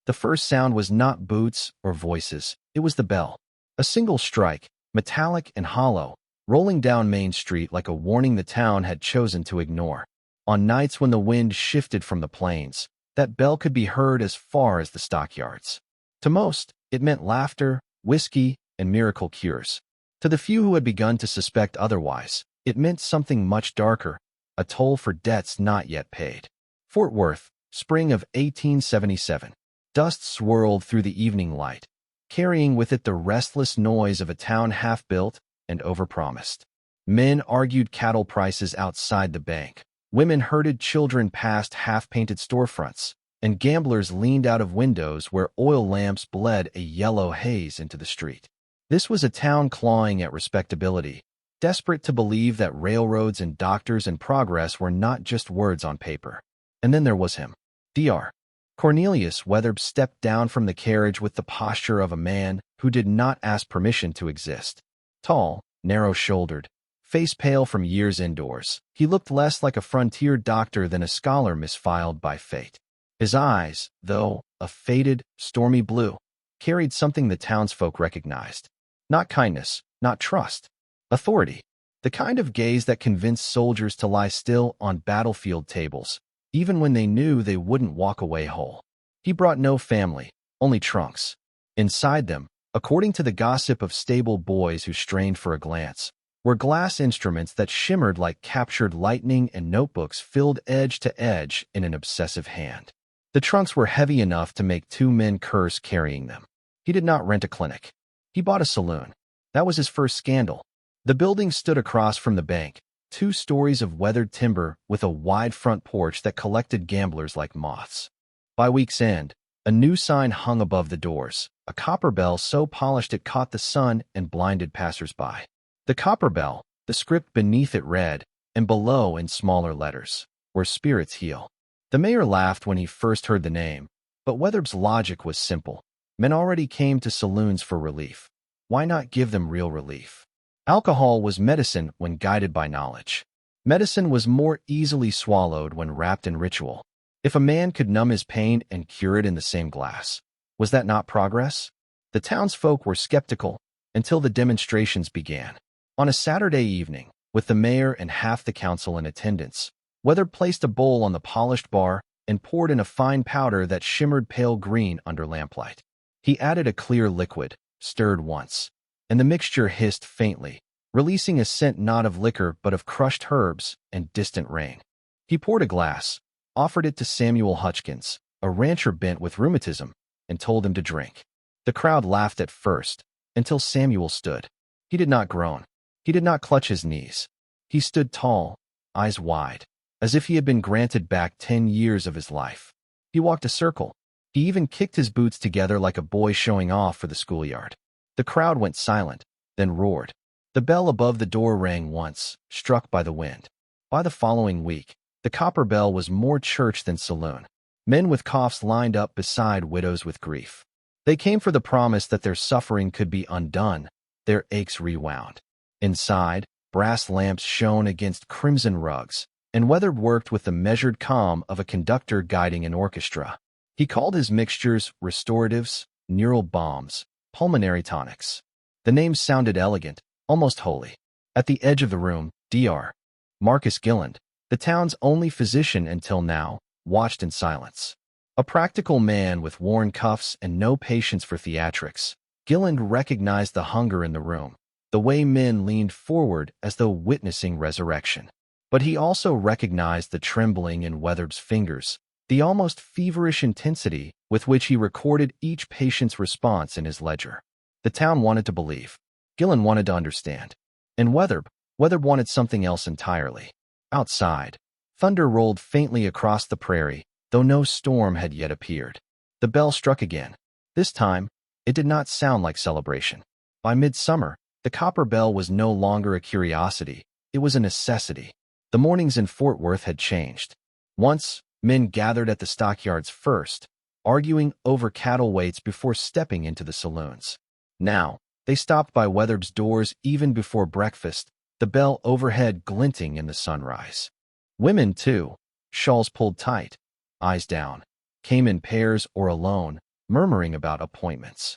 The first sound was not boots or voices, it was the bell. A single strike, metallic and hollow, rolling down Main Street like a warning the town had chosen to ignore. On nights when the wind shifted from the plains, that bell could be heard as far as the stockyards. To most, it meant laughter, whiskey, and miracle cures. To the few who had begun to suspect otherwise, it meant something much darker, a toll for debts not yet paid. Fort Worth, spring of 1877. Dust swirled through the evening light, carrying with it the restless noise of a town half-built and overpromised. Men argued cattle prices outside the bank. Women herded children past half-painted storefronts, and gamblers leaned out of windows where oil lamps bled a yellow haze into the street. This was a town clawing at respectability, desperate to believe that railroads and doctors and progress were not just words on paper. And then there was him. Dr. Cornelius Weatherby stepped down from the carriage with the posture of a man who did not ask permission to exist. Tall, narrow-shouldered, face pale from years indoors, he looked less like a frontier doctor than a scholar misfiled by fate. His eyes, though a faded, stormy blue, carried something the townsfolk recognized. Not kindness, not trust. Authority. The kind of gaze that convinced soldiers to lie still on battlefield tables, even when they knew they wouldn't walk away whole. He brought no family, only trunks. Inside them, according to the gossip of stable boys who strained for a glance, were glass instruments that shimmered like captured lightning and notebooks filled edge to edge in an obsessive hand. The trunks were heavy enough to make two men curse carrying them. He did not rent a clinic. He bought a saloon. That was his first scandal. The building stood across from the bank, 2 stories of weathered timber with a wide front porch that collected gamblers like moths. By week's end, a new sign hung above the doors, a copper bell so polished it caught the sun and blinded passers-by. The copper bell, the script beneath it read, and below in smaller letters, "Where spirits heal." The mayor laughed when he first heard the name, but Weatherby's logic was simple. Men already came to saloons for relief. Why not give them real relief? Alcohol was medicine when guided by knowledge. Medicine was more easily swallowed when wrapped in ritual. If a man could numb his pain and cure it in the same glass, was that not progress? The townsfolk were skeptical until the demonstrations began. On a Saturday evening, with the mayor and half the council in attendance, Weatherby placed a bowl on the polished bar and poured in a fine powder that shimmered pale green under lamplight. He added a clear liquid, stirred once, and the mixture hissed faintly, releasing a scent not of liquor but of crushed herbs and distant rain. He poured a glass, offered it to Samuel Hutchins, a rancher bent with rheumatism, and told him to drink. The crowd laughed at first, until Samuel stood. He did not groan. He did not clutch his knees. He stood tall, eyes wide, as if he had been granted back 10 years of his life. He walked a circle. He even kicked his boots together like a boy showing off for the schoolyard. The crowd went silent, then roared. The bell above the door rang once, struck by the wind. By the following week, the copper bell was more church than saloon. Men with coughs lined up beside widows with grief. They came for the promise that their suffering could be undone, their aches rewound. Inside, brass lamps shone against crimson rugs, and Weatherby worked with the measured calm of a conductor guiding an orchestra. He called his mixtures restoratives, neural balms, pulmonary tonics. The names sounded elegant, almost holy. At the edge of the room, Dr. Marcus Gilland, the town's only physician until now, watched in silence. A practical man with worn cuffs and no patience for theatrics, Gilland recognized the hunger in the room, the way men leaned forward as though witnessing resurrection. But he also recognized the trembling in Weatherby's fingers, the almost feverish intensity with which he recorded each patient's response in his ledger. The town wanted to believe. Gilland wanted to understand. And Weatherby wanted something else entirely. Outside, thunder rolled faintly across the prairie, though no storm had yet appeared. The bell struck again. This time, it did not sound like celebration. By midsummer, the copper bell was no longer a curiosity, it was a necessity. The mornings in Fort Worth had changed. Once, men gathered at the stockyards first, arguing over cattle weights before stepping into the saloons. Now, they stopped by Weatherby's doors even before breakfast, the bell overhead glinting in the sunrise. Women, too, shawls pulled tight, eyes down, came in pairs or alone, murmuring about appointments.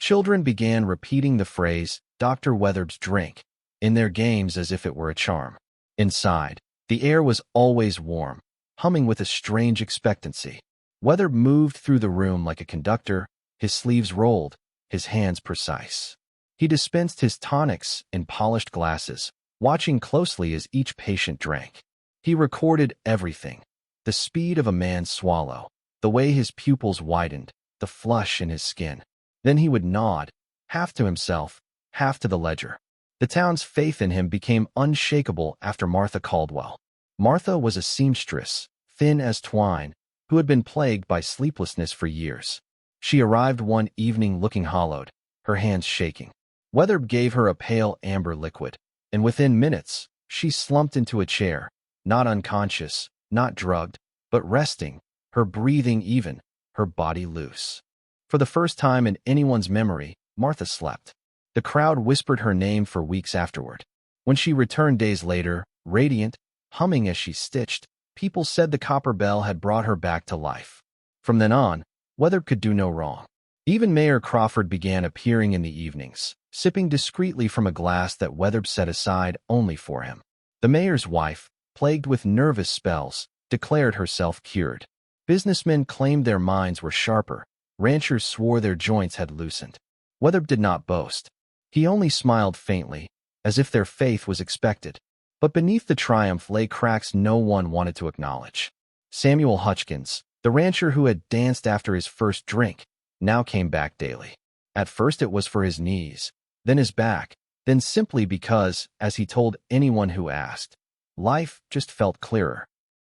Children began repeating the phrase, Dr. Weatherb's drink, in their games as if it were a charm. Inside, the air was always warm, humming with a strange expectancy. Weatherb moved through the room like a conductor, his sleeves rolled, his hands precise. He dispensed his tonics in polished glasses, watching closely as each patient drank. He recorded everything: the speed of a man's swallow, the way his pupils widened, the flush in his skin. Then he would nod, half to himself, half to the ledger. The town's faith in him became unshakable after Martha Caldwell. Martha was a seamstress, thin as twine, who had been plagued by sleeplessness for years. She arrived one evening looking hollowed, her hands shaking. Weatherb gave her a pale amber liquid, and within minutes, she slumped into a chair, not unconscious, not drugged, but resting, her breathing even, her body loose. For the first time in anyone's memory, Martha slept. The crowd whispered her name for weeks afterward. When she returned days later, radiant, humming as she stitched, people said the copper bell had brought her back to life. From then on, Weatherb could do no wrong. Even Mayor Crawford began appearing in the evenings, sipping discreetly from a glass that Weatherb set aside only for him. The mayor's wife, plagued with nervous spells, declared herself cured. Businessmen claimed their minds were sharper. Ranchers swore their joints had loosened. Weatherb did not boast. He only smiled faintly, as if their faith was expected. But beneath the triumph lay cracks no one wanted to acknowledge. Samuel Hutchkins, the rancher who had danced after his first drink, now came back daily. At first it was for his knees, then his back, then simply because, as he told anyone who asked, life just felt clearer.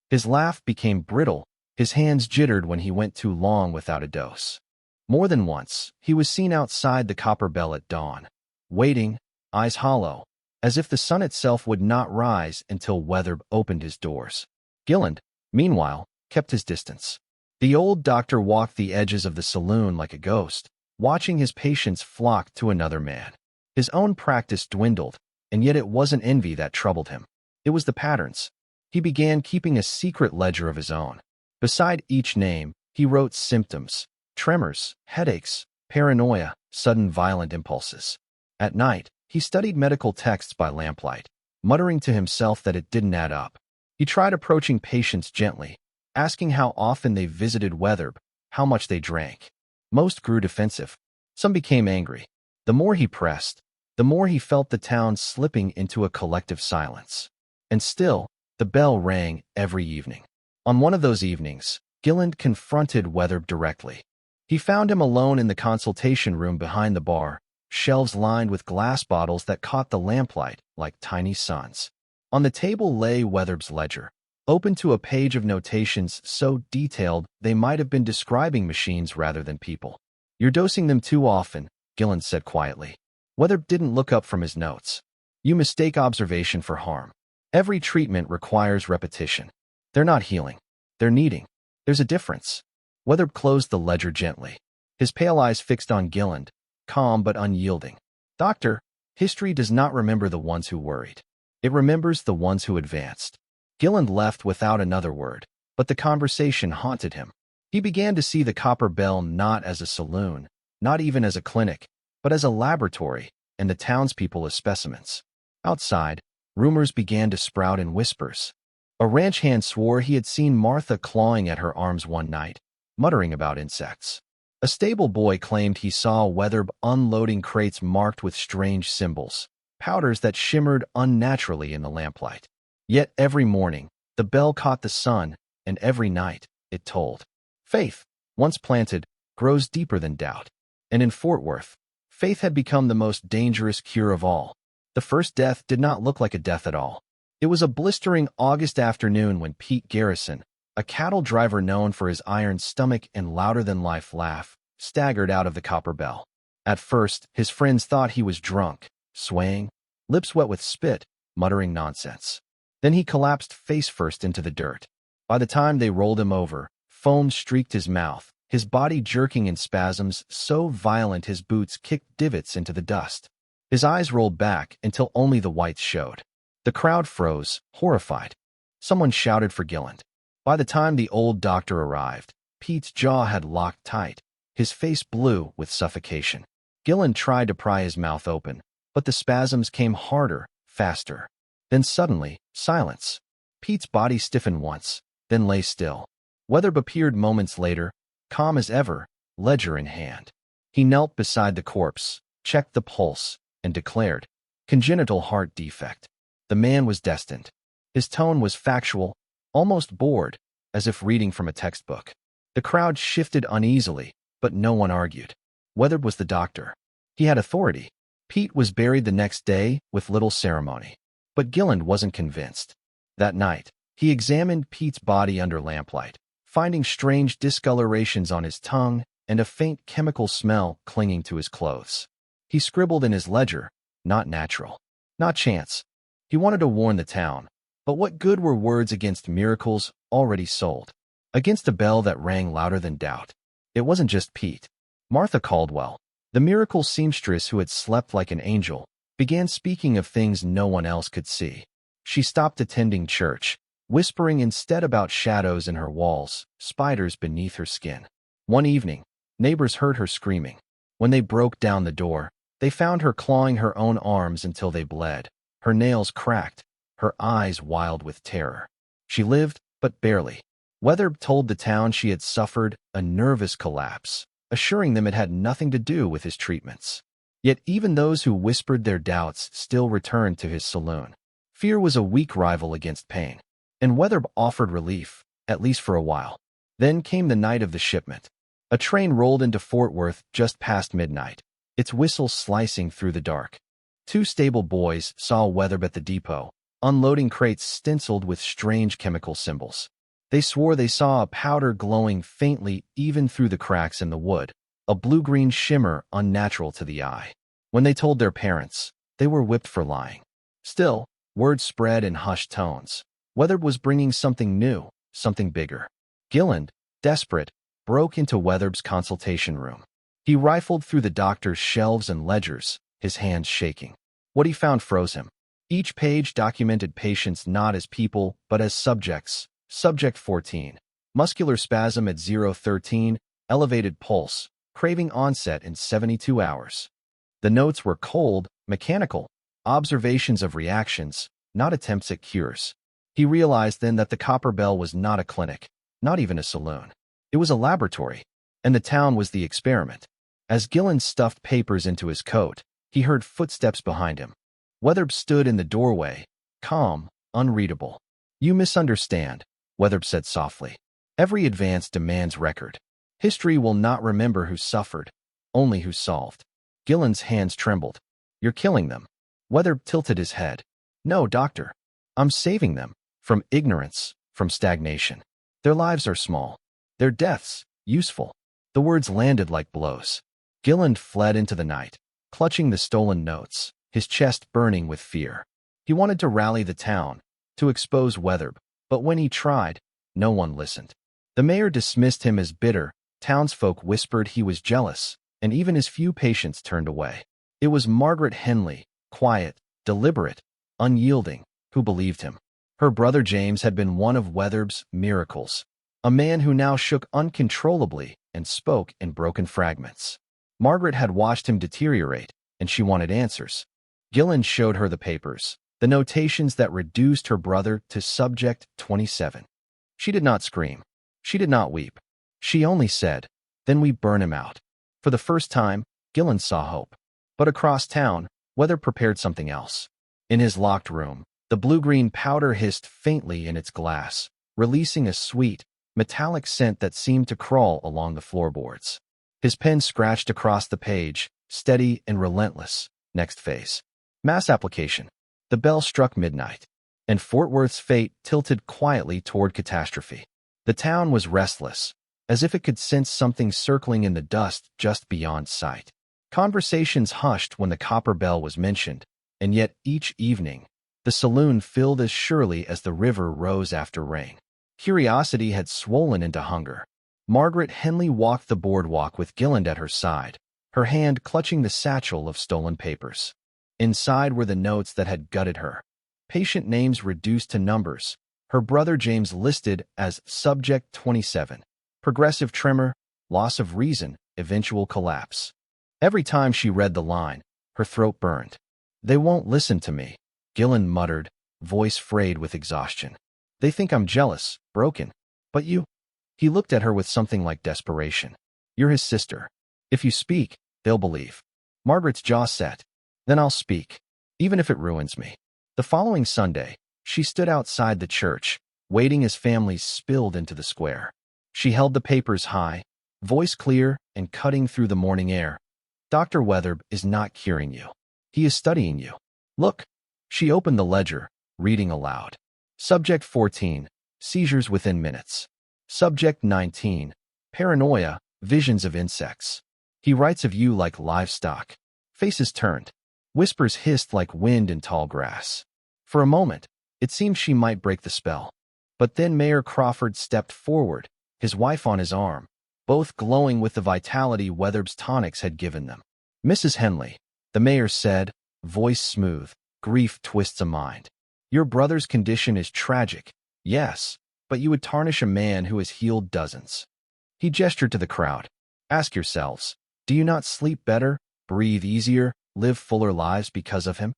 His laugh became brittle, his hands jittered when he went too long without a dose. More than once, he was seen outside the Copper Bell at dawn, waiting, eyes hollow, as if the sun itself would not rise until Weatherb opened his doors. Gilland, meanwhile, kept his distance. The old doctor walked the edges of the saloon like a ghost, watching his patients flock to another man. His own practice dwindled, and yet it wasn't envy that troubled him. It was the patterns. He began keeping a secret ledger of his own. Beside each name, he wrote symptoms: tremors, headaches, paranoia, sudden violent impulses. At night, he studied medical texts by lamplight, muttering to himself that it didn't add up. He tried approaching patients gently, asking how often they visited Weatherb, how much they drank. Most grew defensive. Some became angry. The more he pressed, the more he felt the town slipping into a collective silence. And still, the bell rang every evening. On one of those evenings, Gilland confronted Weatherb directly. He found him alone in the consultation room behind the bar, shelves lined with glass bottles that caught the lamplight like tiny suns. On the table lay Weatherb's ledger, open to a page of notations so detailed they might have been describing machines rather than people. "You're dosing them too often," Gilland said quietly. Weatherb didn't look up from his notes. "You mistake observation for harm. Every treatment requires repetition. They're not healing. They're needing. There's a difference." Weatherb closed the ledger gently, his pale eyes fixed on Gilland, calm but unyielding. "Doctor, history does not remember the ones who worried. It remembers the ones who advanced." Gilland left without another word, but the conversation haunted him. He began to see the Copper Bell not as a saloon, not even as a clinic, but as a laboratory, and the townspeople as specimens. Outside, rumors began to sprout in whispers. A ranch hand swore he had seen Martha clawing at her arms one night, muttering about insects. A stable boy claimed he saw Weatherb unloading crates marked with strange symbols, powders that shimmered unnaturally in the lamplight. Yet every morning, the bell caught the sun, and every night, it tolled. Faith, once planted, grows deeper than doubt. And in Fort Worth, faith had become the most dangerous cure of all. The first death did not look like a death at all. It was a blistering August afternoon when Pete Garrison, a cattle driver known for his iron stomach and louder-than-life laugh, staggered out of the Copper Bell. At first, his friends thought he was drunk, swaying, lips wet with spit, muttering nonsense. Then he collapsed face-first into the dirt. By the time they rolled him over, foam streaked his mouth, his body jerking in spasms so violent his boots kicked divots into the dust. His eyes rolled back until only the whites showed. The crowd froze, horrified. Someone shouted for Gilland. By the time the old doctor arrived, Pete's jaw had locked tight, his face blue with suffocation. Gillen tried to pry his mouth open, but the spasms came harder, faster. Then suddenly, silence. Pete's body stiffened once, then lay still. Weatherb appeared moments later, calm as ever, ledger in hand. He knelt beside the corpse, checked the pulse, and declared, "Congenital heart defect." The man was destined. His tone was factual, almost bored, as if reading from a textbook. The crowd shifted uneasily, but no one argued. Weatherb was the doctor. He had authority. Pete was buried the next day with little ceremony. But Gillen wasn't convinced. That night, he examined Pete's body under lamplight, finding strange discolorations on his tongue and a faint chemical smell clinging to his clothes. He scribbled in his ledger, "Not natural. Not chance." He wanted to warn the town, but what good were words against miracles already sold? Against a bell that rang louder than doubt. It wasn't just Pete. Martha Caldwell, the miracle seamstress who had slept like an angel, began speaking of things no one else could see. She stopped attending church, whispering instead about shadows in her walls, spiders beneath her skin. One evening, neighbors heard her screaming. When they broke down the door, they found her clawing her own arms until they bled, her nails cracked, her eyes wild with terror. She lived, but barely. Weatherb told the town she had suffered a nervous collapse, assuring them it had nothing to do with his treatments. Yet even those who whispered their doubts still returned to his saloon. Fear was a weak rival against pain, and Weatherb offered relief, at least for a while. Then came the night of the shipment. A train rolled into Fort Worth just past midnight, its whistle slicing through the dark. Two stable boys saw Weatherb at the depot, unloading crates stenciled with strange chemical symbols. They swore they saw a powder glowing faintly even through the cracks in the wood, a blue-green shimmer unnatural to the eye. When they told their parents, they were whipped for lying. Still, word spread in hushed tones. Weatherb was bringing something new, something bigger. Gillen, desperate, broke into Weatherb's consultation room. He rifled through the doctor's shelves and ledgers, his hands shaking. What he found froze him. Each page documented patients not as people, but as subjects. Subject 14. Muscular spasm at 0:13, elevated pulse, craving onset in 72 hours. The notes were cold, mechanical, observations of reactions, not attempts at cures. He realized then that the Copper Bell was not a clinic, not even a saloon. It was a laboratory, and the town was the experiment. As Gillen stuffed papers into his coat, he heard footsteps behind him. Weatherb stood in the doorway, calm, unreadable. "You misunderstand," Weatherb said softly. "Every advance demands record. History will not remember who suffered, only who solved." Gillen's hands trembled. "You're killing them." Weatherb tilted his head. "No, doctor. I'm saving them. From ignorance, from stagnation. Their lives are small. Their deaths, useful." The words landed like blows. Gillen fled into the night, clutching the stolen notes, his chest burning with fear. He wanted to rally the town, to expose Weatherb, but when he tried, no one listened. The mayor dismissed him as bitter, townsfolk whispered he was jealous, and even his few patients turned away. It was Margaret Henley, quiet, deliberate, unyielding, who believed him. Her brother James had been one of Weatherb's miracles, a man who now shook uncontrollably and spoke in broken fragments. Margaret had watched him deteriorate, and she wanted answers. Gillen showed her the papers, the notations that reduced her brother to subject 27. She did not scream. She did not weep. She only said, "Then we burn him out." For the first time, Gillen saw hope. But across town, Weatherb prepared something else. In his locked room, the blue-green powder hissed faintly in its glass, releasing a sweet, metallic scent that seemed to crawl along the floorboards. His pen scratched across the page, steady and relentless. Next phase. Mass application. The bell struck midnight, and Fort Worth's fate tilted quietly toward catastrophe. The town was restless, as if it could sense something circling in the dust just beyond sight. Conversations hushed when the Copper Bell was mentioned, and yet each evening, the saloon filled as surely as the river rose after rain. Curiosity had swollen into hunger. Margaret Henley walked the boardwalk with Gillen at her side, her hand clutching the satchel of stolen papers. Inside were the notes that had gutted her. Patient names reduced to numbers, her brother James listed as subject 27. Progressive tremor, loss of reason, eventual collapse. Every time she read the line, her throat burned. They won't listen to me, Gillen muttered, voice frayed with exhaustion. They think I'm jealous, broken. But you? He looked at her with something like desperation. You're his sister. If you speak, they'll believe. Margaret's jaw set. Then I'll speak, even if it ruins me. The following Sunday, she stood outside the church, waiting as families spilled into the square. She held the papers high, voice clear and cutting through the morning air. Dr. Wetherb is not curing you. He is studying you. Look. She opened the ledger, reading aloud. Subject 14, seizures within minutes. Subject 19, paranoia, visions of insects. He writes of you like livestock. Faces turned. Whispers hissed like wind in tall grass. For a moment, it seemed she might break the spell. But then Mayor Crawford stepped forward, his wife on his arm, both glowing with the vitality Wetherb's tonics had given them. Mrs. Henley, the mayor said, voice smooth, grief twists a mind. Your brother's condition is tragic, yes, but you would tarnish a man who has healed dozens. He gestured to the crowd. Ask yourselves, do you not sleep better, breathe easier, live fuller lives because of him?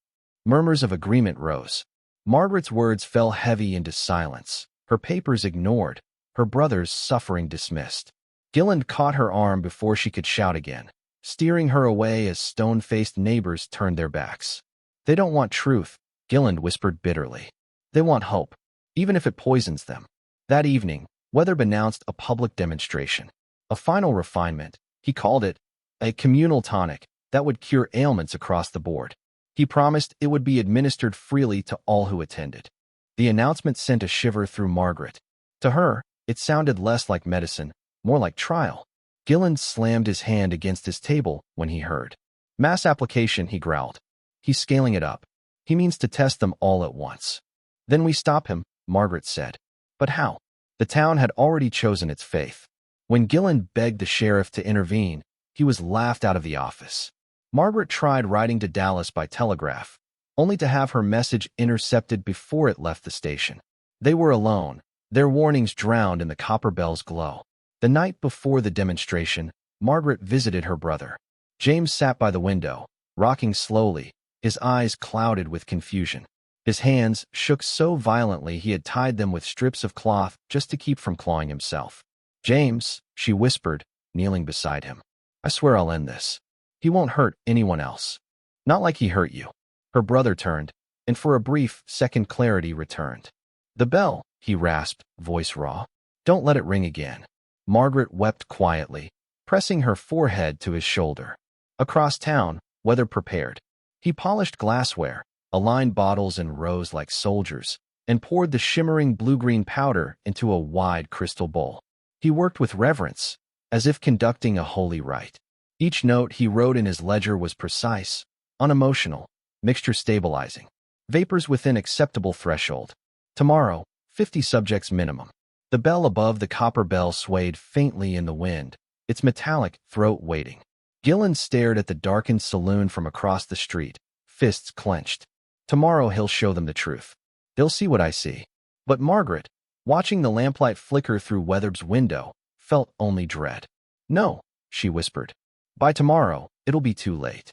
Murmurs of agreement rose. Margaret's words fell heavy into silence, her papers ignored, her brother's suffering dismissed. Gilland caught her arm before she could shout again, steering her away as stone-faced neighbors turned their backs. They don't want truth, Gilland whispered bitterly. They want hope, even if it poisons them. That evening, Wetherb announced a public demonstration. A final refinement, he called it, a communal tonic that would cure ailments across the board. He promised it would be administered freely to all who attended. The announcement sent a shiver through Margaret. To her, it sounded less like medicine, more like trial. Gilland slammed his hand against his table when he heard. Mass application, he growled. He's scaling it up. He means to test them all at once. Then we stop him, Margaret said. But how? The town had already chosen its faith. When Gilland begged the sheriff to intervene, he was laughed out of the office. Margaret tried writing to Dallas by telegraph, only to have her message intercepted before it left the station. They were alone, their warnings drowned in the copper bell's glow. The night before the demonstration, Margaret visited her brother. James sat by the window, rocking slowly, his eyes clouded with confusion. His hands shook so violently he had tied them with strips of cloth just to keep from clawing himself. James, she whispered, kneeling beside him. I swear I'll end this. He won't hurt anyone else. Not like he hurt you. Her brother turned, and for a brief second clarity returned. The bell, he rasped, voice raw. Don't let it ring again. Margaret wept quietly, pressing her forehead to his shoulder. Across town, Wetherb prepared. He polished glassware, aligned bottles in rows like soldiers, and poured the shimmering blue-green powder into a wide crystal bowl. He worked with reverence, as if conducting a holy rite. Each note he wrote in his ledger was precise, unemotional, mixture stabilizing. Vapors within acceptable threshold. Tomorrow, 50 subjects minimum. The bell above the copper bell swayed faintly in the wind, its metallic throat waiting. Gilland stared at the darkened saloon from across the street, fists clenched. Tomorrow he'll show them the truth. They'll see what I see. But Margaret, watching the lamplight flicker through Wetherb's window, felt only dread. No, she whispered. By tomorrow, it'll be too late.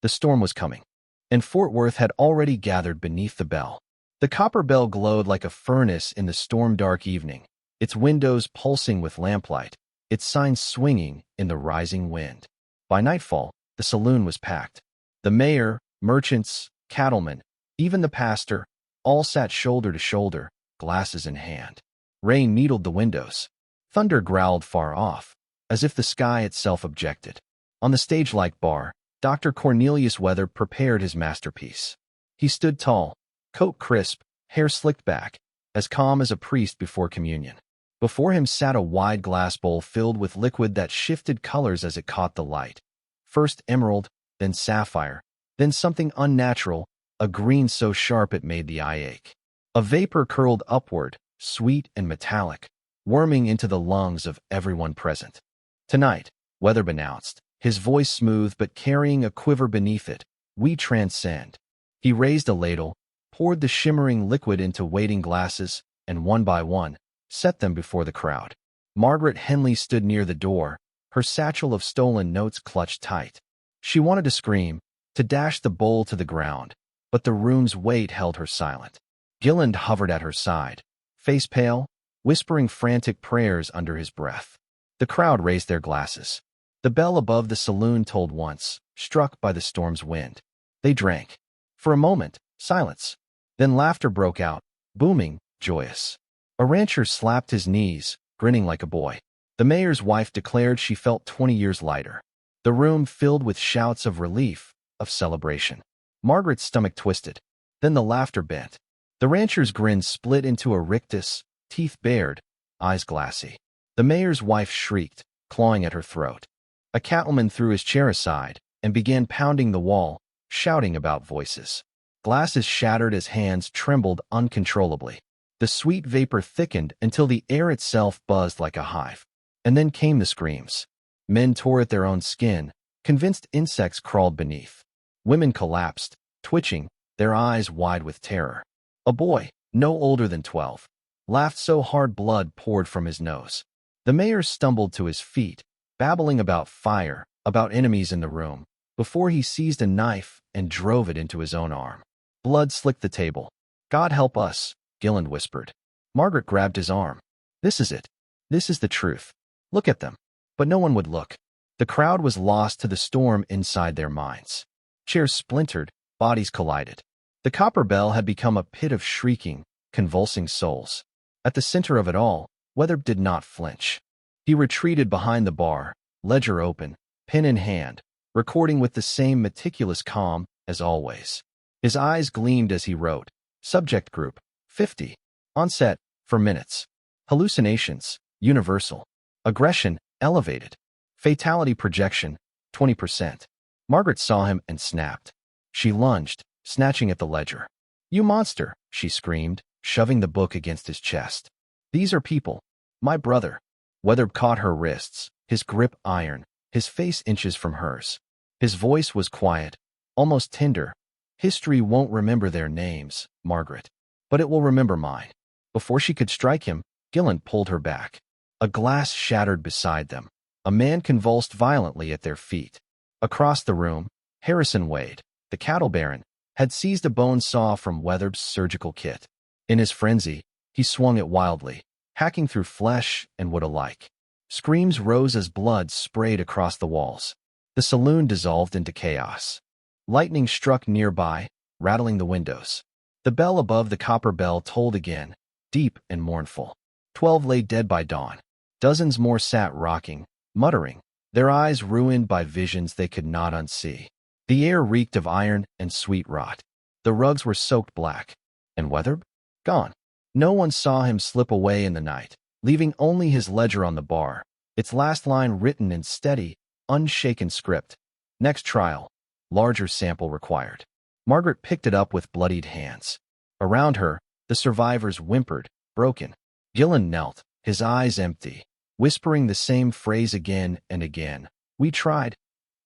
The storm was coming, and Fort Worth had already gathered beneath the bell. The copper bell glowed like a furnace in the storm-dark evening, its windows pulsing with lamplight, its signs swinging in the rising wind. By nightfall, the saloon was packed. The mayor, merchants, cattlemen, even the pastor, all sat shoulder to shoulder, glasses in hand. Rain needled the windows. Thunder growled far off, as if the sky itself objected. On the stage-like bar, Dr. Cornelius Wetherb prepared his masterpiece. He stood tall, coat crisp, hair slicked back, as calm as a priest before communion. Before him sat a wide glass bowl filled with liquid that shifted colors as it caught the light. First emerald, then sapphire, then something unnatural, a green so sharp it made the eye ache. A vapor curled upward, sweet and metallic, worming into the lungs of everyone present. Tonight, Wetherb announced, his voice smooth but carrying a quiver beneath it, we transcend. He raised a ladle, poured the shimmering liquid into waiting glasses, and one by one, set them before the crowd. Margaret Henley stood near the door, her satchel of stolen notes clutched tight. She wanted to scream, to dash the bowl to the ground, but the room's weight held her silent. Gilland hovered at her side, face pale, whispering frantic prayers under his breath. The crowd raised their glasses. The bell above the saloon tolled once, struck by the storm's wind. They drank. For a moment, silence. Then laughter broke out, booming, joyous. A rancher slapped his knees, grinning like a boy. The mayor's wife declared she felt 20 years lighter. The room filled with shouts of relief, of celebration. Margaret's stomach twisted. Then the laughter bent. The rancher's grin split into a rictus, teeth bared, eyes glassy. The mayor's wife shrieked, clawing at her throat. A cattleman threw his chair aside and began pounding the wall, shouting about voices. Glasses shattered as hands trembled uncontrollably. The sweet vapor thickened until the air itself buzzed like a hive. And then came the screams. Men tore at their own skin, convinced insects crawled beneath. Women collapsed, twitching, their eyes wide with terror. A boy, no older than 12, laughed so hard blood poured from his nose. The mayor stumbled to his feet, babbling about fire, about enemies in the room, before he seized a knife and drove it into his own arm. Blood slicked the table. "God help us," Gilland whispered. Margaret grabbed his arm. "This is it. This is the truth. Look at them." But no one would look. The crowd was lost to the storm inside their minds. Chairs splintered, bodies collided. The copper bell had become a pit of shrieking, convulsing souls. At the center of it all, Weatherb did not flinch. He retreated behind the bar, ledger open, pen in hand, recording with the same meticulous calm as always. His eyes gleamed as he wrote. Subject group, 50. Onset, for minutes. Hallucinations, universal. Aggression, elevated. Fatality projection, 20%. Margaret saw him and snapped. She lunged, snatching at the ledger. "You monster," she screamed, shoving the book against his chest. "These are people. My brother." Weatherb caught her wrists, his grip iron, his face inches from hers. His voice was quiet, almost tender. "History won't remember their names, Margaret, but it will remember mine." Before she could strike him, Gilland pulled her back. A glass shattered beside them. A man convulsed violently at their feet. Across the room, Harrison Wade, the cattle baron, had seized a bone saw from Weatherb's surgical kit. In his frenzy, he swung it wildly, hacking through flesh and wood alike. Screams rose as blood sprayed across the walls. The saloon dissolved into chaos. Lightning struck nearby, rattling the windows. The bell above the copper bell tolled again, deep and mournful. 12 lay dead by dawn. Dozens more sat rocking, muttering, their eyes ruined by visions they could not unsee. The air reeked of iron and sweet rot. The rugs were soaked black. And Weatherb? Gone. No one saw him slip away in the night, leaving only his ledger on the bar, its last line written in steady, unshaken script. Next trial. Larger sample required. Margaret picked it up with bloodied hands. Around her, the survivors whimpered, broken. Gilland knelt, his eyes empty, whispering the same phrase again and again. We tried.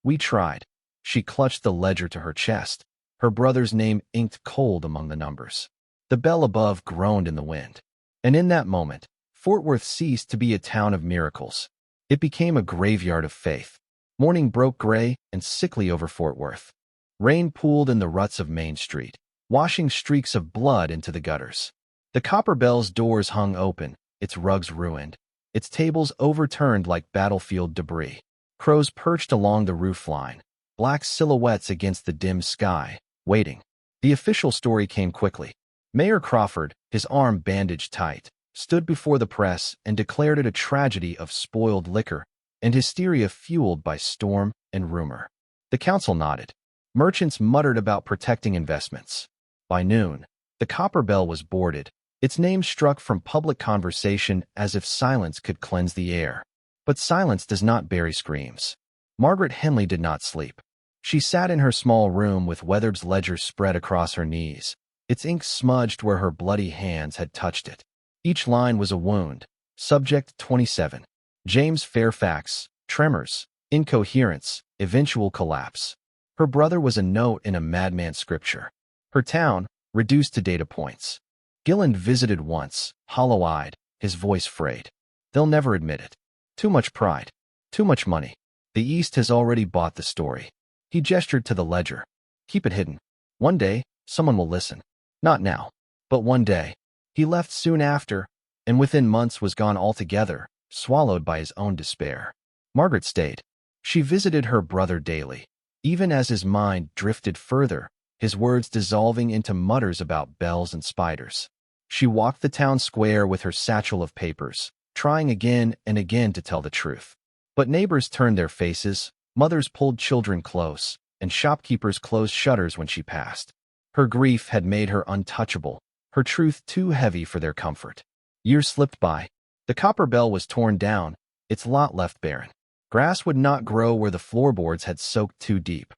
We tried." She clutched the ledger to her chest, her brother's name inked cold among the numbers. The bell above groaned in the wind. And in that moment, Fort Worth ceased to be a town of miracles. It became a graveyard of faith. Morning broke gray and sickly over Fort Worth. Rain pooled in the ruts of Main Street, washing streaks of blood into the gutters. The copper bell's doors hung open, its rugs ruined, its tables overturned like battlefield debris. Crows perched along the roofline, black silhouettes against the dim sky, waiting. The official story came quickly. Mayor Crawford, his arm bandaged tight, stood before the press and declared it a tragedy of spoiled liquor and hysteria fueled by storm and rumor. The council nodded. Merchants muttered about protecting investments. By noon, the copper bell was boarded, its name struck from public conversation as if silence could cleanse the air. But silence does not bury screams. Margaret Henley did not sleep. She sat in her small room with Weatherb's ledger spread across her knees, its ink smudged where her bloody hands had touched it. Each line was a wound. Subject 27. James Fairfax, tremors, incoherence, eventual collapse. Her brother was a note in a madman's scripture. Her town, reduced to data points. Gilland visited once, hollow-eyed, his voice frayed. They'll never admit it. Too much pride. Too much money. The East has already bought the story. He gestured to the ledger. Keep it hidden. One day, someone will listen. Not now, but one day. He left soon after, and within months was gone altogether, swallowed by his own despair. Margaret stayed. She visited her brother daily. Even as his mind drifted further, his words dissolving into mutters about bells and spiders. She walked the town square with her satchel of papers, trying again and again to tell the truth. But neighbors turned their faces, mothers pulled children close, and shopkeepers closed shutters when she passed. Her grief had made her untouchable, her truth too heavy for their comfort. Years slipped by. The copper bell was torn down, its lot left barren. Grass would not grow where the floorboards had soaked too deep.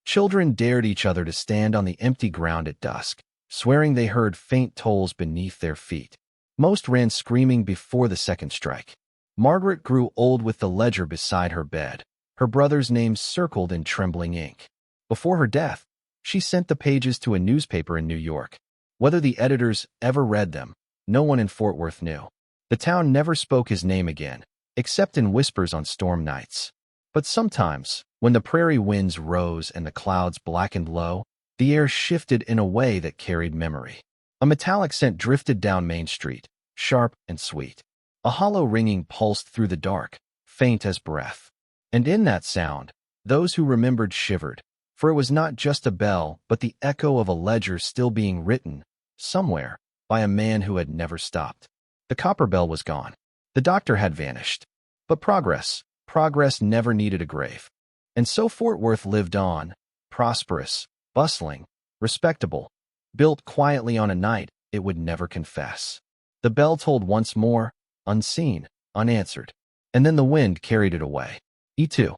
Children dared each other to stand on the empty ground at dusk, swearing they heard faint tolls beneath their feet. Most ran screaming before the second strike. Margaret grew old with the ledger beside her bed, her brother's name circled in trembling ink. Before her death, she sent the pages to a newspaper in New York. Whether the editors ever read them, no one in Fort Worth knew. The town never spoke his name again, except in whispers on storm nights. But sometimes, when the prairie winds rose and the clouds blackened low, the air shifted in a way that carried memory. A metallic scent drifted down Main Street, sharp and sweet. A hollow ringing pulsed through the dark, faint as breath. And in that sound, those who remembered shivered, for it was not just a bell but the echo of a ledger still being written, somewhere, by a man who had never stopped. The copper bell was gone. The doctor had vanished. But progress never needed a grave. And so Fort Worth lived on, prosperous, bustling, respectable, built quietly on a night it would never confess. The bell tolled once more, unseen, unanswered, and then the wind carried it away. E2.